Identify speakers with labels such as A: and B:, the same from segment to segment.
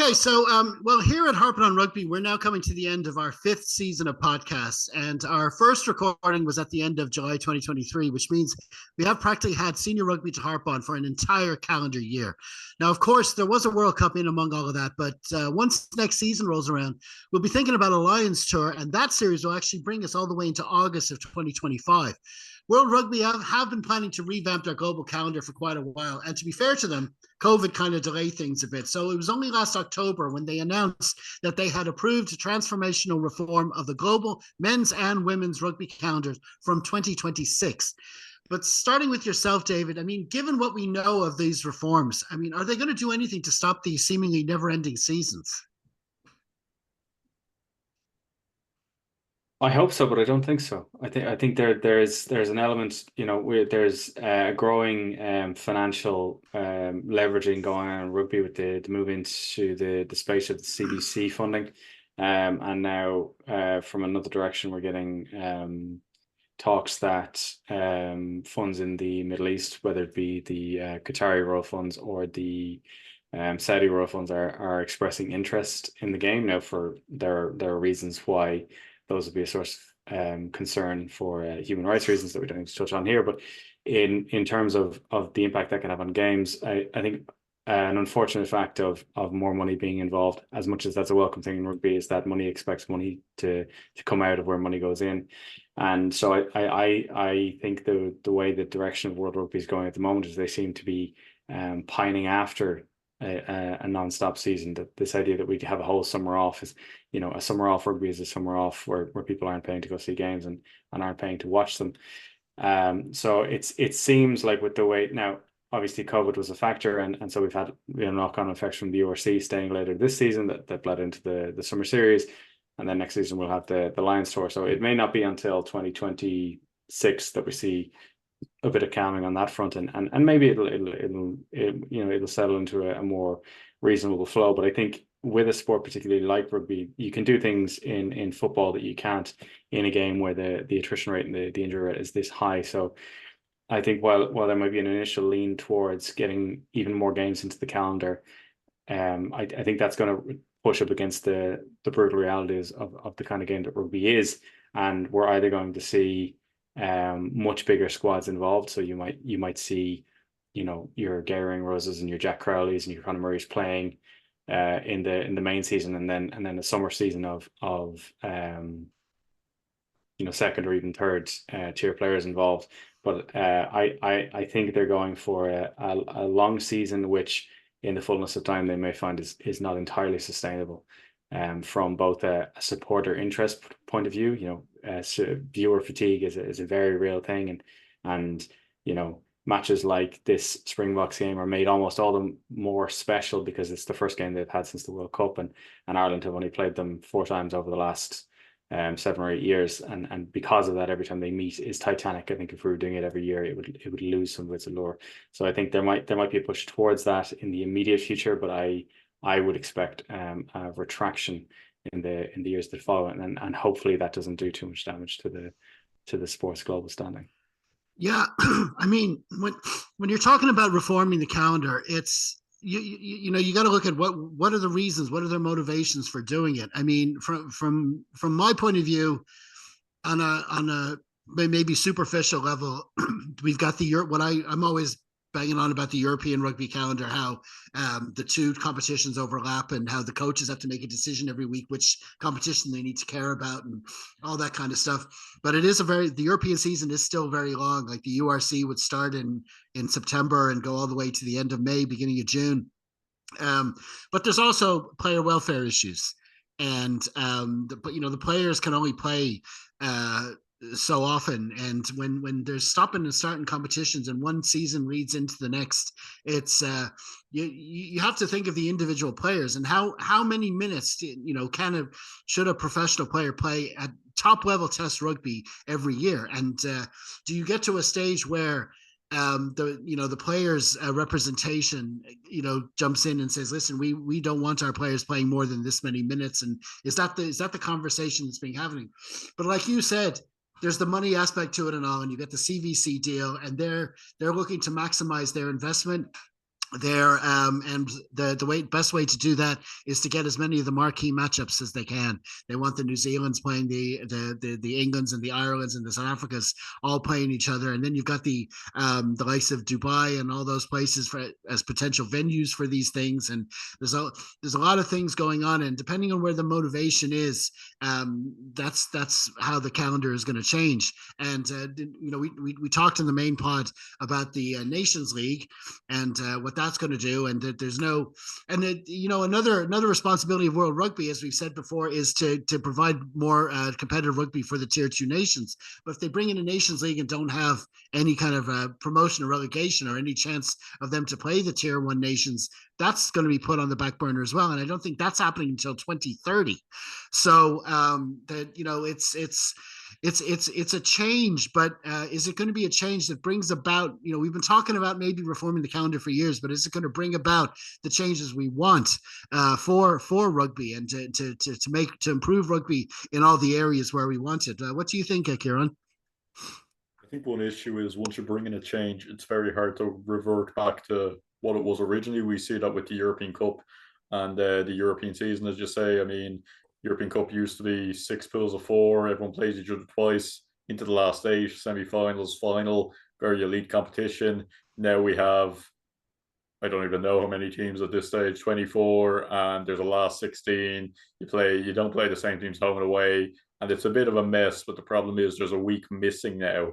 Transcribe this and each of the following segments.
A: Okay, so well, here at Harpin on Rugby, we're now coming to the end of our fifth season of podcasts, and our first recording was at the end of July 2023, which means we have practically had senior rugby to harp on for an entire calendar year. Now, of course, there was a World Cup in among all of that, but once next season rolls around, we'll be thinking about a Lions tour, and that series will actually bring us all the way into August of 2025. World Rugby have been planning to revamp their global calendar for quite a while, and to be fair to them, COVID kind of delayed things a bit. So it was only last October when they announced that they had approved a transformational reform of the global men's and women's rugby calendars from 2026. But starting with yourself, David, I mean, given what we know of these reforms, I mean, are they going to do anything to stop these seemingly never-ending seasons?
B: I hope so, but I don't think so. I think there's an element, where there's a growing financial leveraging going on in rugby with the move into the space of the CVC funding, and now from another direction we're getting talks that funds in the Middle East, whether it be the Qatari Royal Funds or the Saudi Royal Funds, are expressing interest in the game now. For there are reasons why those would be a source of concern for human rights reasons that we don't need to touch on here. But in terms of the impact that can have on games, I think an unfortunate fact of more money being involved, as much as that's a welcome thing in rugby, is that money expects money to come out of where money goes in. And so I think the way the direction of World Rugby is going at the moment is they seem to be pining after a non-stop season. That this idea that we have a whole summer off is, a summer off rugby is a summer off where people aren't paying to go see games and aren't paying to watch them. So it seems like with the way now, obviously COVID was a factor, and so we've had knock-on effects from the URC staying later this season that bled into the summer series, and then next season we'll have the Lions tour. So it may not be until 2026 that we see a bit of calming on that front, and maybe it'll settle into a more reasonable flow. But I think with a sport particularly like rugby, you can do things in football that you can't in a game where the attrition rate and the injury rate is this high. So I think while there might be an initial lean towards getting even more games into the calendar, I think that's going to push up against the brutal realities of the kind of game that rugby is, and we're either going to see much bigger squads involved. So you might see, your Gary Roses and your Jack Crowleys and your Conor Murrays playing in the main season, and then a summer season of second or even third tier players involved. But I think they're going for a long season, which in the fullness of time they may find is not entirely sustainable. From both a supporter interest point of view, so viewer fatigue is a very real thing, and matches like this Springboks game are made almost all the more special because it's the first game they've had since the World Cup, and Ireland have only played them 4 times over the last 7 or 8 years, and because of that, every time they meet is titanic. I think if we were doing it every year, it would lose some of its allure. So I think there might be a push towards that in the immediate future, but I would expect a retraction in the years that follow, and hopefully that doesn't do too much damage to the sport's global standing.
A: Yeah, I mean, when you're talking about reforming the calendar, it's you got to look at what are the reasons, what are their motivations for doing it. I mean, from my point of view, on a maybe superficial level, we've got I'm always banging on about the European rugby calendar, how the two competitions overlap and how the coaches have to make a decision every week which competition they need to care about and all that kind of stuff. But the European season is still very long. Like the URC would start in September and go all the way to the end of May, beginning of June. But there's also player welfare issues, and the players can only play so often, and when there's stopping and starting competitions and one season leads into the next, it's you have to think of the individual players and how many minutes should a professional player play at top level test rugby every year, and do you get to a stage where the players representation jumps in and says, listen, we don't want our players playing more than this many minutes, and is that the conversation that's being happening? But like you said, there's the money aspect to it and all, and you get the CVC deal, and they're looking to maximize their investment. there. And the best way to do that is to get as many of the marquee matchups as they can. They want the New Zealands playing the Englands and the Irelands and the South Africas all playing each other, and then you've got the likes of Dubai and all those places for as potential venues for these things. And there's a lot of things going on, and depending on where the motivation is, that's how the calendar is going to change. And we talked in the main pod about the Nations League and what that's going to do. And there's no, and another responsibility of World Rugby, as we've said before, is to provide more competitive rugby for the tier 2 nations. But if they bring in a Nations League and don't have any kind of promotion or relegation or any chance of them to play the tier 1 nations, that's going to be put on the back burner as well. And I don't think that's happening until 2030. So that it's a change, but is it going to be a change that brings about, we've been talking about maybe reforming the calendar for years, but is it going to bring about the changes we want for rugby and to improve rugby in all the areas where we want it? What do you think, Kieran?
C: I think one issue is once you bring in a change, it's very hard to revert back to what it was originally. We see that with the European Cup and the European season, as you say. I mean, European Cup used to be 6 pools of 4. Everyone plays each other twice into the last 8, semi-finals, final, very elite competition. Now we have, I don't even know how many teams at this stage, 24, and there's a last 16. You don't play the same teams home and away, and it's a bit of a mess. But the problem is there's a week missing now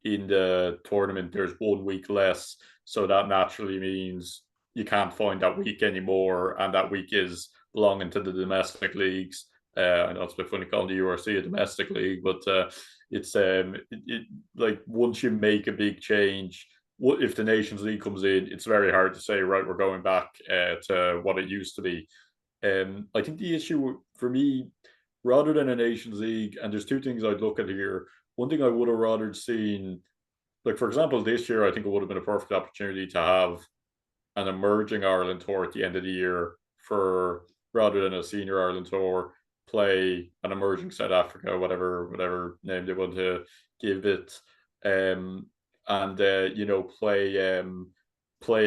C: in the tournament. There's 1 week less, so that naturally means you can't find that week anymore, and that week is belonging to the domestic leagues. I know it's a bit funny calling the URC a domestic league, but it's like once you make a big change, what if the Nations League comes in? It's very hard to say, right, we're going back to what it used to be. I think the issue for me, rather than a Nations League, and there's two things I'd look at here. One thing I would have rather seen, like for example, this year, I think it would have been a perfect opportunity to have an emerging Ireland tour at the end of the year for rather than a senior Ireland tour, play an emerging South Africa, whatever name they want to give it, and play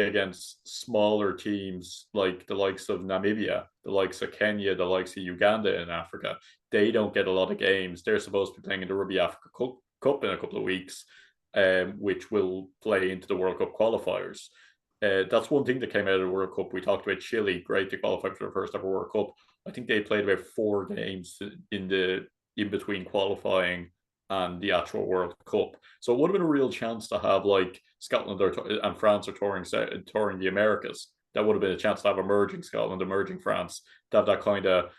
C: against smaller teams like the likes of Namibia, the likes of Kenya, the likes of Uganda in Africa. They don't get a lot of games. They're supposed to be playing in the Rugby Africa Cup in a couple of weeks, which will play into the World Cup qualifiers. That's one thing that came out of the World Cup. We talked about Chile, great to qualify for the first ever World Cup. I think they played about 4 games in between qualifying and the actual World Cup. So it would have been a real chance to have like Scotland and France are touring the Americas. That would have been a chance to have emerging Scotland, emerging France, to have that kind of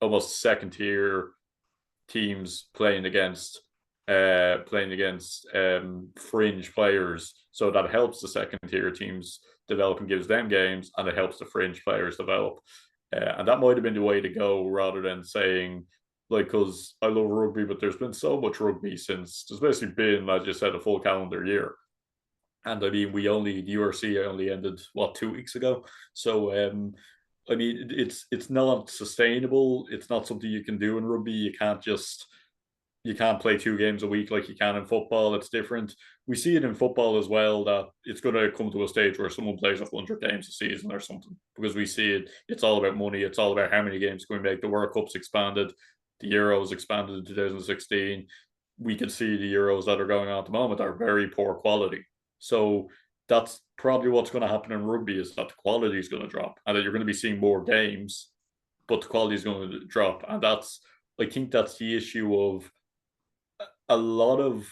C: almost second tier teams playing against fringe players. So that helps the second tier teams develop and gives them games, and it helps the fringe players develop. And that might have been the way to go rather than saying, like, because I love rugby, but there's been so much rugby since there's basically been, as you said, a full calendar year. And I mean, the URC only ended, what, 2 weeks ago? So, I mean, it's not sustainable. It's not something you can do in rugby. You can't play 2 games a week like you can in football. It's different. We see it in football as well, that it's going to come to a stage where someone plays 100 games a season or something, because we see it. It's all about money. It's all about how many games can we make. The World Cup's expanded. The Euros expanded in 2016. We can see the Euros that are going on at the moment are very poor quality. So that's probably what's going to happen in rugby, is that the quality is going to drop, and that you're going to be seeing more games, but the quality is going to drop. And I think that's the issue of a lot of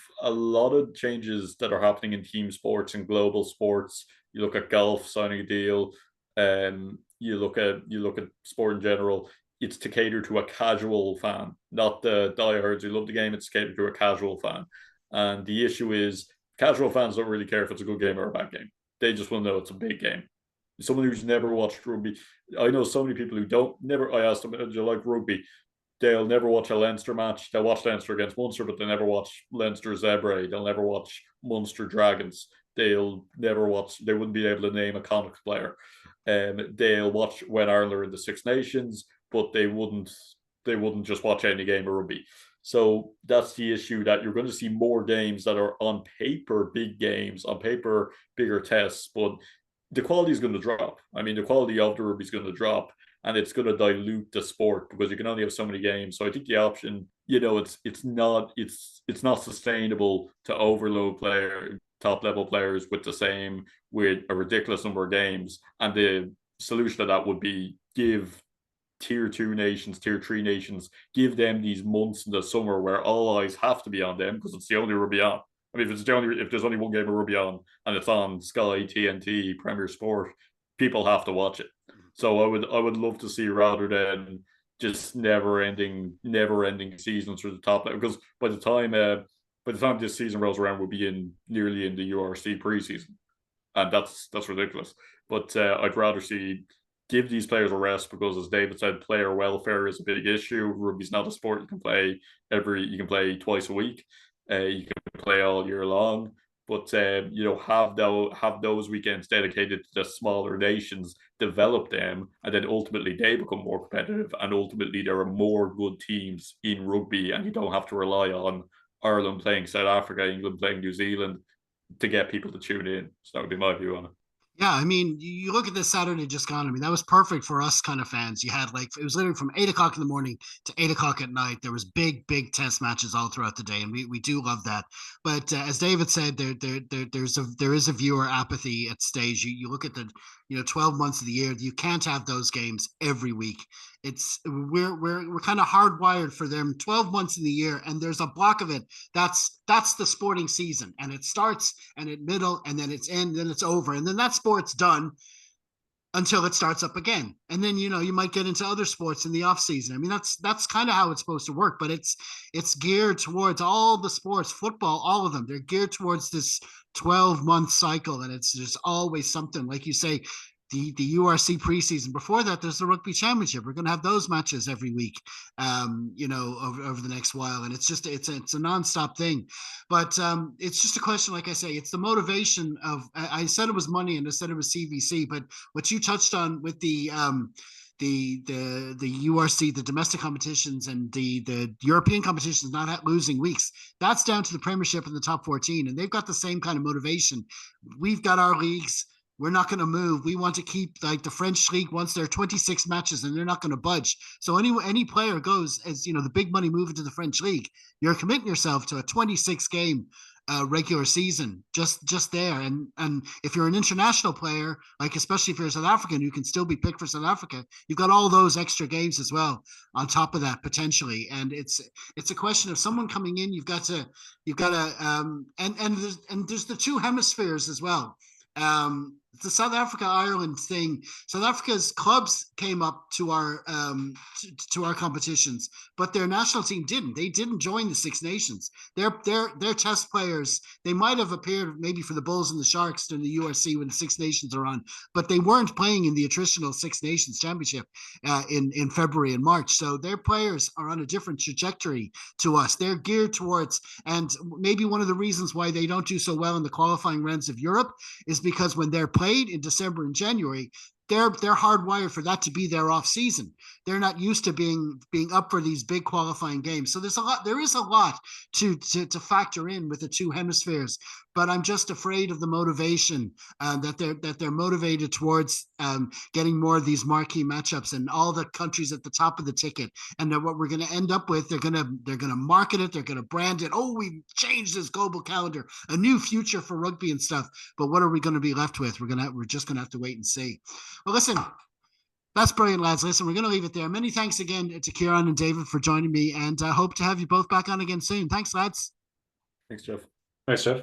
C: changes that are happening in team sports and global sports. You look at golf signing a deal, you look at sport in general. It's to cater to a casual fan, not the diehards who love the game. It's catered to a casual fan, and the issue is casual fans don't really care if it's a good game or a bad game. They just want to know it's a big game. Someone who's never watched rugby, I know so many people who don't never. I asked them, "Do you like rugby?" They'll never watch a Leinster match. They'll watch Leinster against Munster, but they'll never watch Leinster Zebre. They'll never watch Munster Dragons. They'll never watch. They wouldn't be able to name a Connacht player. They'll watch when Ireland are in the Six Nations, but they wouldn't. They wouldn't just watch any game of rugby. So that's the issue, that you're going to see more games that are on paper big games, on paper bigger tests, but the quality is going to drop. I mean, the quality of the rugby is going to drop, and it's going to dilute the sport because you can only have so many games. So I think the option, it's not sustainable to overload top level players with a ridiculous number of games. And the solution to that would be give tier two nations, tier three nations, give them these months in the summer where all eyes have to be on them because it's the only rugby on. I mean, if there's only one game of rugby on and it's on Sky, TNT, Premier Sport, people have to watch it. So I would love to see, rather than just never ending seasons for the top level, because by the time this season rolls around, we'll be nearly in the URC preseason, and that's ridiculous. But I'd rather give these players a rest, because, as David said, player welfare is a big issue. Rugby's not a sport you can play twice a week. You can play all year long, but have those weekends dedicated to the smaller nations, develop them, and then ultimately they become more competitive, and ultimately there are more good teams in rugby, and you don't have to rely on Ireland playing South Africa, England playing New Zealand to get people to tune in. So that would be my view on it.
A: Yeah, I mean, you look at this Saturday just gone. I mean, that was perfect for us kind of fans. You had it was literally from 8 o'clock in the morning to 8 o'clock at night. There was big test matches all throughout the day, and we do love that. But as David said, there is a viewer apathy at stage. You look at the 12 months of the year. You can't have those games every week. We're kind of hardwired for them 12 months in the year, and there's a block of it that's the sporting season, and it starts and it middle, and then it's end, then it's over, and then that sport's done until it starts up again. And then you might get into other sports in the off season. I mean, that's kind of how it's supposed to work, but it's geared towards all the sports, football, all of them. They're geared towards this 12-month cycle, and it's just always something, like you say. The URC preseason. Before that, there's the Rugby Championship. We're going to have those matches every week, over the next while, and it's a nonstop thing. But it's just a question, like I say, it's the motivation of. I said it was money, and I said it was CVC, but what you touched on with the URC, the domestic competitions, and the European competitions not losing weeks, that's down to the Premiership and the top 14, and they've got the same kind of motivation. We've got our leagues. We're not going to move. We want to keep, like the French league wants their 26 matches, and they're not going to budge. So any player goes, as the big money move into the French league, you're committing yourself to a 26 game regular season just there. And if you're an international player, like especially if you're a South African, you can still be picked for South Africa. You've got all those extra games as well on top of that potentially. And it's a question of someone coming in. You've got to and there's the two hemispheres as well. The South Africa Ireland thing. South Africa's clubs came up to our competitions, but their national team didn't. They didn't join the Six Nations. Their test players, they might have appeared maybe for the Bulls and the Sharks in the URC when the Six Nations are on, but they weren't playing in the attritional Six Nations Championship in February and March. So their players are on a different trajectory to us. They're geared towards, and maybe one of the reasons why they don't do so well in the qualifying rounds of Europe is because when they're played in December and January, they're hardwired for that to be their off season. They're not used to being up for these big qualifying games. So there is a lot to factor in with the two hemispheres. But I'm just afraid of the motivation that they're motivated towards getting more of these marquee matchups and all the countries at the top of the ticket. And then what we're going to end up with, they're going to market it, they're going to brand it. Oh, we changed this global calendar, a new future for rugby and stuff. But what are we going to be left with? We're just going to have to wait and see. Well, listen. That's brilliant, lads. Listen, we're going to leave it there. Many thanks again to Kieran and David for joining me, and I hope to have you both back on again soon. Thanks, lads.
C: Thanks, Jeff.
B: Thanks, Jeff.